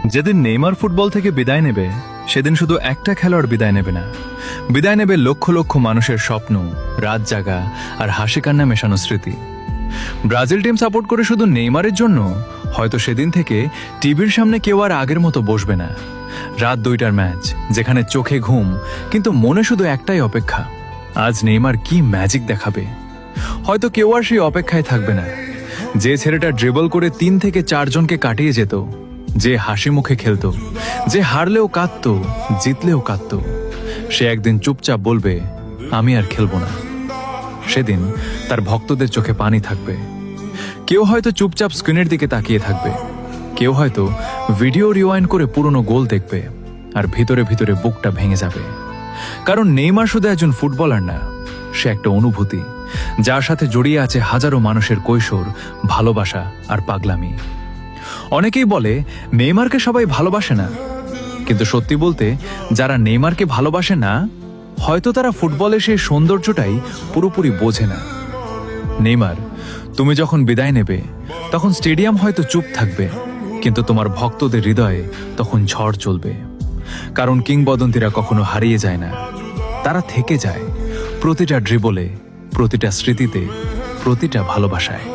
যেদিন Neymar football থেকে বিদায় নেবে সেদিন শুধু একটা খেলোয়াড় বিদায় নেবে না, বিদায় নেবে লক্ষ লক্ষ মানুষের স্বপ্ন, রাত জাগা আর হাসি কান্না মেশানো স্মৃতি। ব্রাজিল টিম সাপোর্ট করে শুধু নেইমারের জন্য হয়তো সেদিন থেকে টিভির সামনে কেউ আর আগের মতো বসবে না। রাত 2টার ম্যাচ, যেখানে চোখে ঘুম কিন্তু মনে শুধু একটাই অপেক্ষা, আজ নেইমার কি ম্যাজিক দেখাবে। হয়তো কেউ আর সেই অপেক্ষায় থাকবে না। যে ছেলেটা ড্রিবল করে 3 থেকে 4 জনকে কাটিয়ে যেত, যে হাসি মুখে খেলতো, যে হারলেও কাঁদতো, জিতলেও কাঁদতো, সে একদিন চুপচাপ বলবে আমি আর খেলবো না। সেদিন তার ভক্তদের চোখে পানি থাকবে। কেউ হয়তো চুপচাপ স্ক্রিনের দিকে তাকিয়ে থাকবে, কেউ হয়তো ভিডিও রিওয়াইন্ড করে পুরনো গোল দেখবে, আর ভিতরে ভিতরে বুকটা ভেঙে যাবে। কারণ নেইমার শুধু একজন ফুটবলার না, সে একটা অনুভূতি যার সাথে জড়িয়ে আছে হাজারো মানুষের কৈশোর, ভালোবাসা আর পাগলামি। অনেকেই বলে নেইমারকে সবাই ভালোবাসে না, কিন্তু সত্যি বলতে যারা নেইমারকে ভালোবাসে না, হয়তো তারা ফুটবলের সেই সৌন্দর্যটাই পুরোপুরি বোঝে না। নেইমার, তুমি যখন বিদায় নেবে তখন স্টেডিয়াম হয়তো চুপ থাকবে, কিন্তু তোমার ভক্তদের হৃদয়ে তখন ঝড় চলবে। কারণ কিংবদন্তিরা কখনো হারিয়ে যায় না, তারা থেকে যায় প্রতিটা ড্রিবলে, প্রতিটা স্মৃতিতে, প্রতিটা ভালোবাসায়।